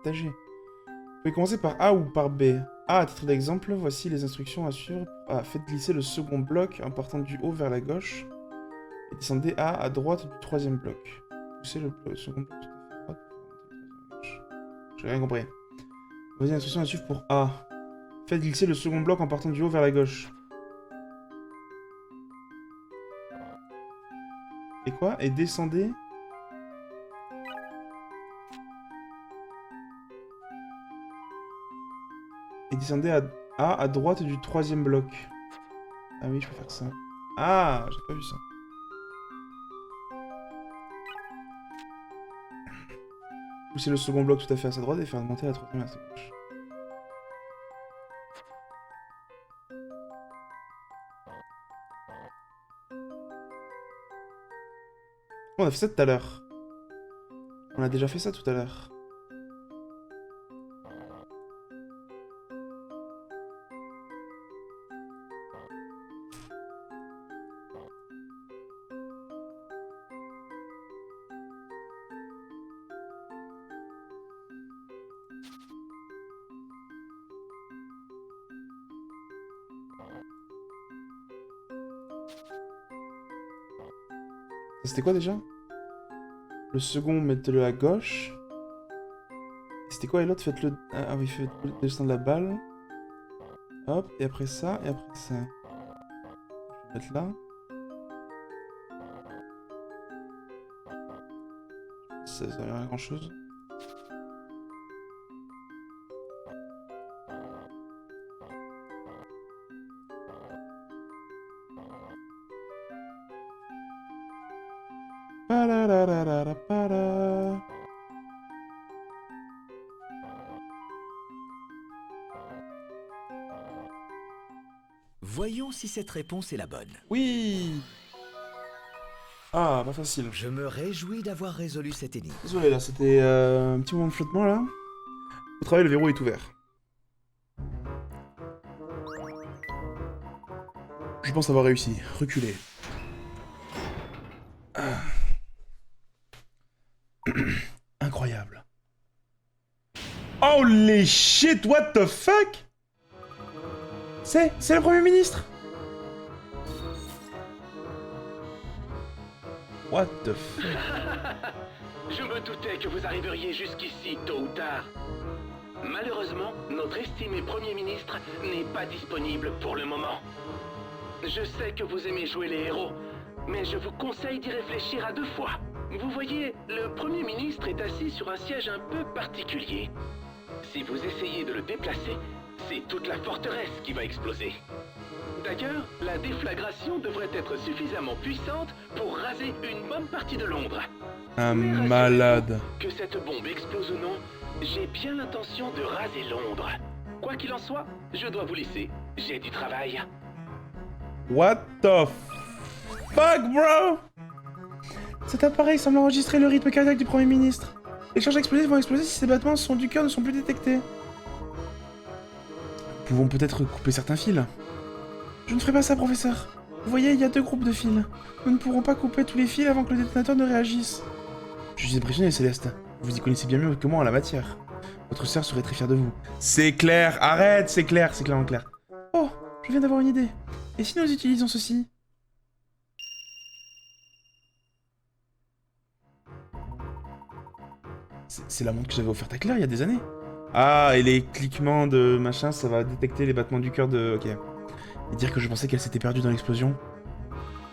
partagez. Vous pouvez commencer par A ou par B. A, à titre d'exemple, voici les instructions à suivre. A, faites glisser le second bloc en partant du haut vers la gauche. Et descendez A à droite du troisième bloc. Poussez le second bloc tout à fait à droite. J'ai rien compris. Voici l'instruction à suivre pour A. Faites glisser le second bloc en partant du haut vers la gauche. Et quoi? Et descendez... Et descendez à A à droite du troisième bloc. Ah oui, je peux faire ça. Ah, j'ai pas vu ça. Pousser le second bloc tout à fait à sa droite et faire monter la troisième à sa gauche. On a fait ça tout à l'heure. On a déjà fait ça tout à l'heure. C'était quoi déjà? Le second, mettez-le à gauche. C'était quoi et l'autre? Faites-le... Ah oui, faites-le descendre la balle. Hop, et après ça, et après ça. Je vais mettre là. Ça sert à rien grand-chose. Pararararapara. Voyons si cette réponse est la bonne. Oui. Ah, pas facile. Je me réjouis d'avoir résolu cette énigme. Désolé, là, c'était un petit moment de flottement, là. Au travail, le verrou est ouvert. Je pense avoir réussi. Reculer. Ah. Holy shit, what the fuck? C'est le Premier ministre. What the fuck? Je me doutais que vous arriveriez jusqu'ici tôt ou tard. Malheureusement, notre estimé Premier ministre n'est pas disponible pour le moment. Je sais que vous aimez jouer les héros, mais je vous conseille d'y réfléchir à 2 fois. Vous voyez, le Premier ministre est assis sur un siège un peu particulier. Si vous essayez de le déplacer, c'est toute la forteresse qui va exploser. D'ailleurs, la déflagration devrait être suffisamment puissante pour raser une bonne partie de Londres. Un Mais rassurez-vous, malade. que cette bombe explose ou non, j'ai bien l'intention de raser Londres. Quoi qu'il en soit, je dois vous laisser. J'ai du travail. What the fuck, bro? Cet appareil semble enregistrer le rythme cardiaque du Premier ministre. Les charges explosives vont exploser si ces battements du cœur ne sont plus détectés. Nous pouvons peut-être couper certains fils. Je ne ferai pas ça, professeur. Vous voyez, il y a 2 groupes de fils. Nous ne pourrons pas couper tous les fils avant que le détonateur ne réagisse. Je suis impressionné, Céleste. Vous y connaissez bien mieux que moi en la matière. Votre sœur serait très fière de vous. C'est clair, arrête, c'est clairement clair. Oh, je viens d'avoir une idée. Et si nous utilisons ceci? C'est la montre que j'avais offerte à Claire il y a des années. Ah, et les cliquements de machin, ça va détecter les battements du cœur de... Ok. Et dire que je pensais qu'elle s'était perdue dans l'explosion.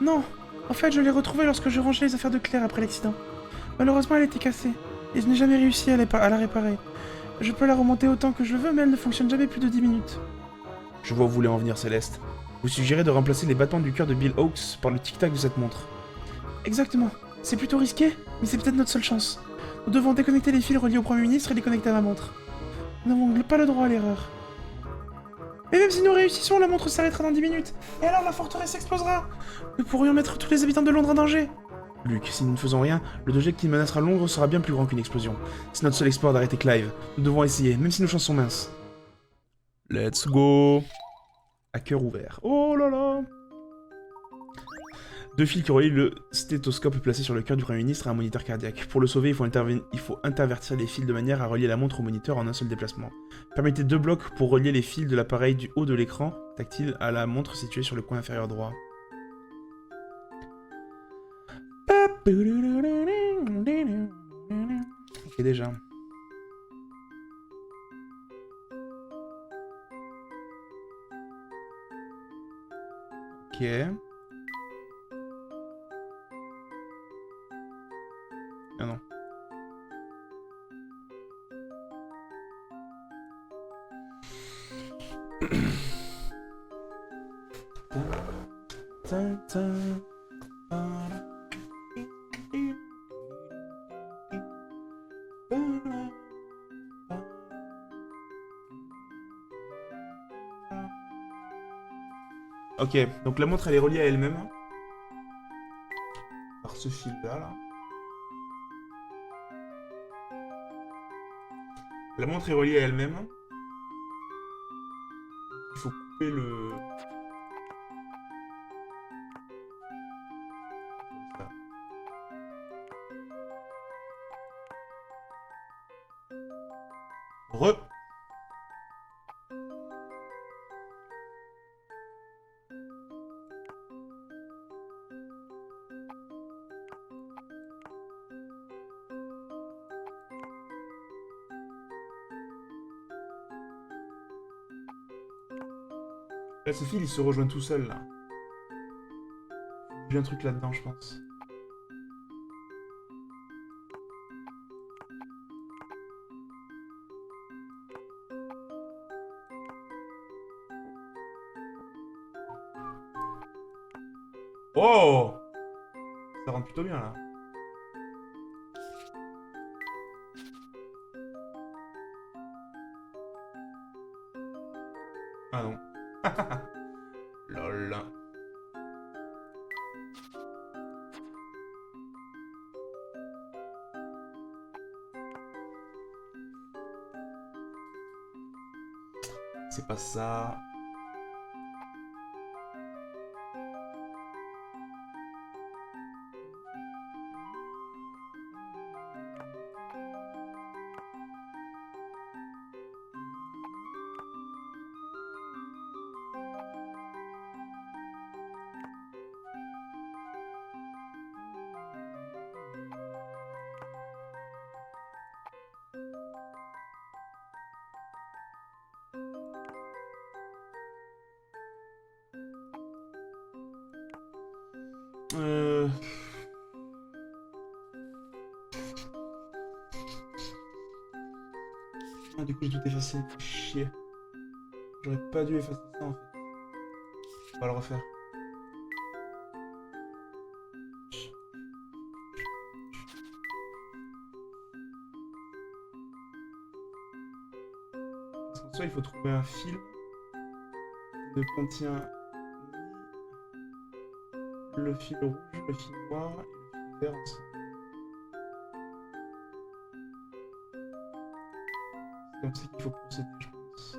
Non, en fait, je l'ai retrouvée lorsque je rangeais les affaires de Claire après l'accident. Malheureusement, elle était cassée, et je n'ai jamais réussi à la réparer. Je peux la remonter autant que je veux, mais elle ne fonctionne jamais plus de 10 minutes. Je vois où vous voulez en venir, Céleste. Vous suggérez de remplacer les battements du cœur de Bill Hawks par le tic-tac de cette montre. Exactement. C'est plutôt risqué, mais c'est peut-être notre seule chance. Nous devons déconnecter les fils reliés au Premier ministre et les connecter à la montre. Nous n'avons pas le droit à l'erreur. Mais même si nous réussissons, la montre s'arrêtera dans 10 minutes. Et alors la forteresse explosera. Nous pourrions mettre tous les habitants de Londres en danger. Luke, si nous ne faisons rien, le danger qui menacera Londres sera bien plus grand qu'une explosion. C'est notre seul espoir d'arrêter Clive. Nous devons essayer, même si nos chances sont minces. Let's go. À cœur ouvert. Oh là là. 2 fils qui relient le stéthoscope placé sur le cœur du Premier ministre à un moniteur cardiaque. Pour le sauver, il faut intervertir les fils de manière à relier la montre au moniteur en un seul déplacement. Permettez 2 blocs pour relier les fils de l'appareil du haut de l'écran tactile à la montre située sur le coin inférieur droit. Ok, déjà. Ok. Ah non. Ok, donc la montre elle est reliée à elle-même. Par ce fil là. La montre est reliée à elle-même. Il faut couper le... Ça. Re. Là, ce fil, il se rejoint tout seul, là. J'ai un truc là-dedans, je pense. Oh! Ça rentre plutôt bien, là. Ah non. Lol. C'est pas ça. Ah, du coup, j'ai tout effacé. Chier. J'aurais pas dû effacer ça en fait. On va le refaire. Parce qu'en soi, il faut trouver un fil qui ne contient ni le fil rouge, le fil noir et le fil vert ensemble. C'est comme ça qu'il faut procéder, je pense.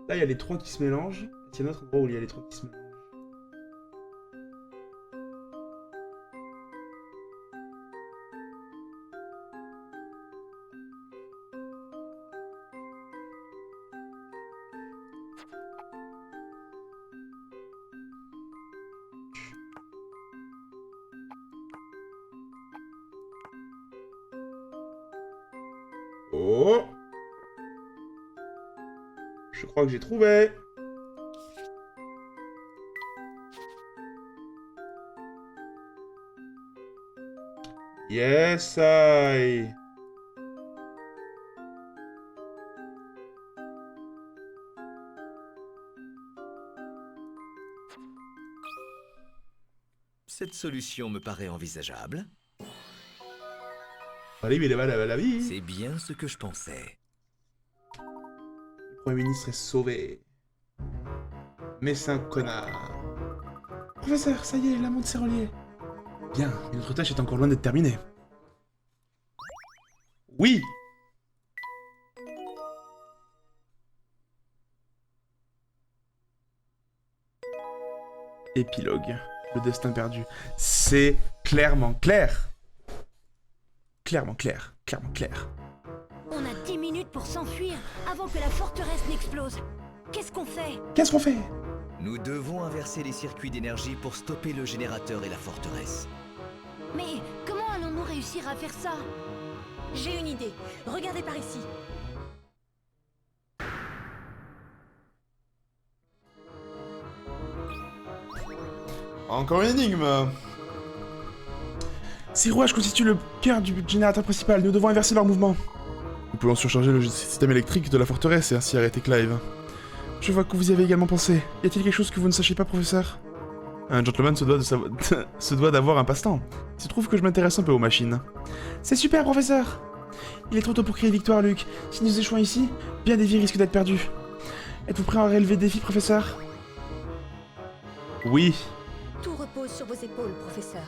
Là, il y a les trois qui se mélangent. Il y a un autre endroit où il y a les trois qui se mélangent. Oh! Je crois que j'ai trouvé. Yes, I. Cette solution me paraît envisageable. Allez, mais la vie. C'est bien ce que je pensais. Le Premier ministre est sauvé. Mais c'est un connard. Professeur, ça y est, la montre s'est reliée. Bien, mais notre tâche est encore loin d'être terminée. Oui. Épilogue. Le destin perdu. C'est clairement clair. Clairement clair. Clairement clair. On a 10 minutes pour s'enfuir avant que la forteresse n'explose. Qu'est-ce qu'on fait? Qu'est-ce qu'on fait? Nous devons inverser les circuits d'énergie pour stopper le générateur et la forteresse. Mais comment allons-nous réussir à faire ça? J'ai une idée. Regardez par ici. Encore une énigme. Ces rouages constituent le cœur du générateur principal. Nous devons inverser leur mouvement. Nous pouvons surcharger le système électrique de la forteresse et ainsi arrêter Clive. Je vois que vous y avez également pensé. Y a-t-il quelque chose que vous ne sachiez pas, professeur? Un gentleman se doit d'avoir un passe-temps. Il se trouve que je m'intéresse un peu aux machines. C'est super, professeur! Il est trop tôt pour crier victoire, Luke. Si nous échouons ici, bien des vies risquent d'être perdues. Êtes-vous prêt à relever le défi, professeur? Oui. Tout repose sur vos épaules, professeur.